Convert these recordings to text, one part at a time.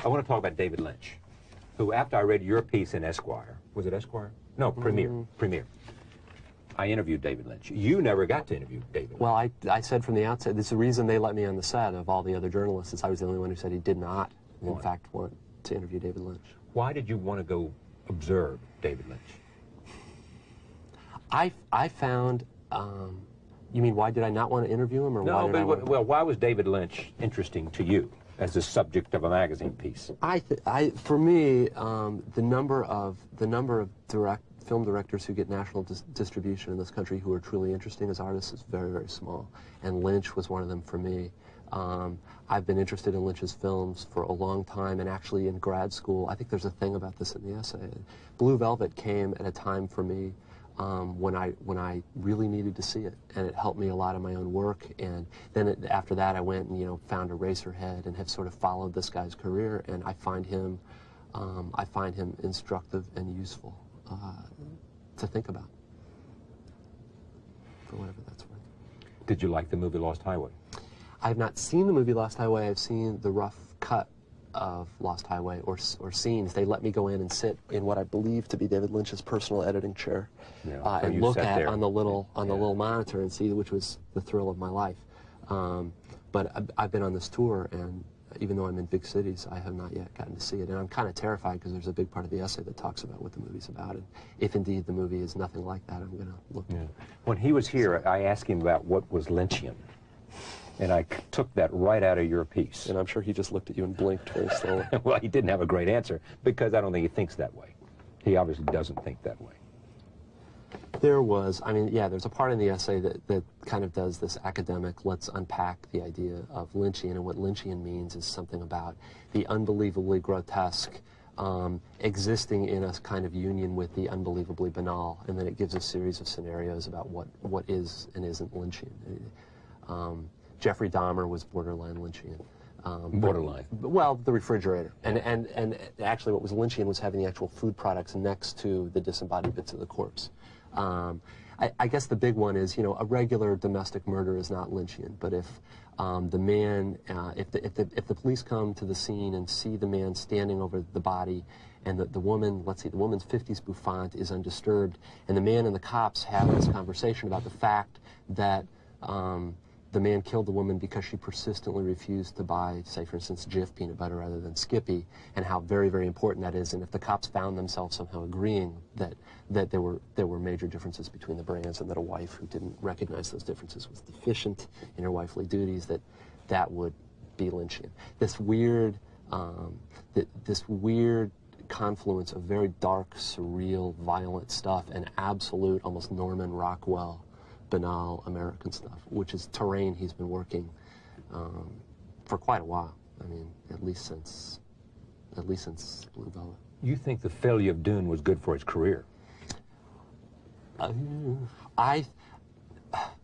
I want to talk about David Lynch, who, after I read your piece in Esquire, was it Esquire? No, Premiere. I interviewed David Lynch. You never got to interview David Lynch. Well, I said from the outset, this is the reason they let me on the set of all the other journalists, is I was the only one who said he did not, in fact, want to interview David Lynch. Why did you want to go observe David Lynch? I found, you mean why did I not want to interview him, or no, why did well, why was David Lynch interesting to you as the subject of a magazine piece? For me, the number of film directors who get national distribution in this country who are truly interesting as artists is very, very small, and Lynch was one of them for me. I've been interested in Lynch's films for a long time, and actually in grad school, I think there's a thing about this in the essay. Blue Velvet came at a time for me when I really needed to see it, and it helped me a lot in my own work. And then after that, I went and found Eraserhead and have sort of followed this guy's career, and I find him instructive and useful to think about, for whatever that's worth. Did you like the movie Lost Highway? I have not seen the movie Lost Highway. I've seen the rough cut of Lost Highway, or scenes. They let me go in and sit in what I believe to be David Lynch's personal editing chair, and look at on the little monitor and see, which was the thrill of my life. But I've been on this tour, and even though I'm in big cities, I have not yet gotten to see it. And I'm kind of terrified because there's a big part of the essay that talks about what the movie's about. And if indeed the movie is nothing like that, I'm going to look. Yeah. When he was here, I asked him about what was Lynchian. And I took that right out of your piece. And I'm sure he just looked at you and blinked very slowly. Well, he didn't have a great answer, because I don't think he thinks that way. He obviously doesn't think that way. There was, there's a part in the essay that kind of does this academic, let's unpack the idea of Lynchian, and what Lynchian means is something about the unbelievably grotesque existing in a kind of union with the unbelievably banal, and then it gives a series of scenarios about what is and isn't Lynchian. Jeffrey Dahmer was borderline Lynchian. Borderline? Well, the refrigerator. And actually what was Lynchian was having the actual food products next to the disembodied bits of the corpse. I guess the big one is, a regular domestic murder is not Lynchian, but if the man, if the police come to the scene and see the man standing over the body, and the woman, let's see, the woman's 50s bouffant is undisturbed, and the man and the cops have this conversation about the fact that the man killed the woman because she persistently refused to buy, say, for instance, Jif peanut butter rather than Skippy, and how very, very important that is. And if the cops found themselves somehow agreeing that there were major differences between the brands, and that a wife who didn't recognize those differences was deficient in her wifely duties, that would be Lynchian. This weird confluence of very dark, surreal, violent stuff and absolute, almost Norman Rockwell, banal American stuff, which is terrain he's been working for quite a while. At least since Blue Velvet. You think the failure of Dune was good for his career?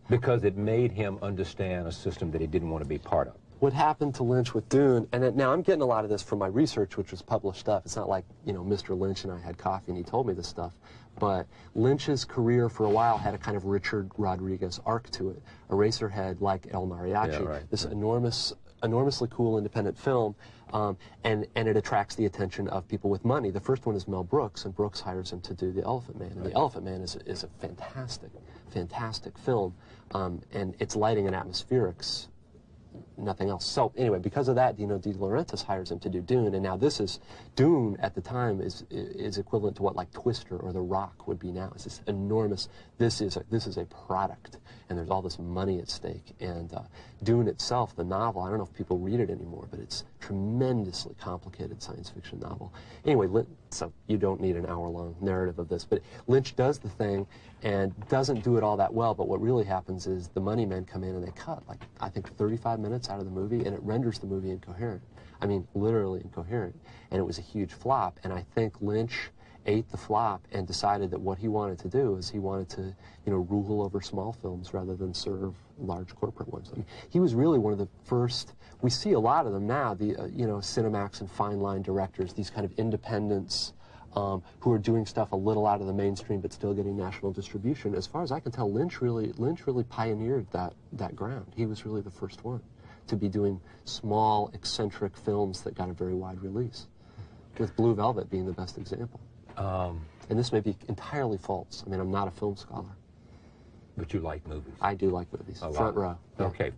Because it made him understand a system that he didn't want to be part of. What happened to Lynch with Dune, and now I'm getting a lot of this from my research, which was published stuff. It's not like, Mr. Lynch and I had coffee and he told me this stuff. But Lynch's career for a while had a kind of Richard Rodriguez arc to it. Eraserhead, like El Mariachi, this enormously cool independent film, and it attracts the attention of people with money. The first one is Mel Brooks, and Brooks hires him to do The Elephant Man. And The Elephant Man is a fantastic, fantastic film, and its lighting and atmospherics, nothing else. So anyway, because of that, Dino De Laurentiis hires him to do Dune, and now Dune at the time is equivalent to what like Twister or The Rock would be now. It's this enormous. This is a product, and there's all this money at stake. And Dune itself, the novel, I don't know if people read it anymore, but it's a tremendously complicated science fiction novel. Anyway, so you don't need an hour-long narrative of this, but Lynch does the thing and doesn't do it all that well, but what really happens is the money men come in and they cut, like, I think 35 minutes out of the movie, and it renders the movie incoherent. Literally incoherent. And it was a huge flop, and I think Lynch ate the flop and decided that what he wanted to do is he wanted to, rule over small films rather than serve large corporate ones. He was really one of the first, we see a lot of them now, the, Cinemax and Fine Line directors, these kind of independents who are doing stuff a little out of the mainstream but still getting national distribution. As far as I can tell, Lynch really pioneered that ground. He was really the first one to be doing small, eccentric films that got a very wide release, with Blue Velvet being the best example. And this may be entirely false. I mean, I'm not a film scholar. But you like movies. I do like movies. A lot. Front row. Yeah. Okay.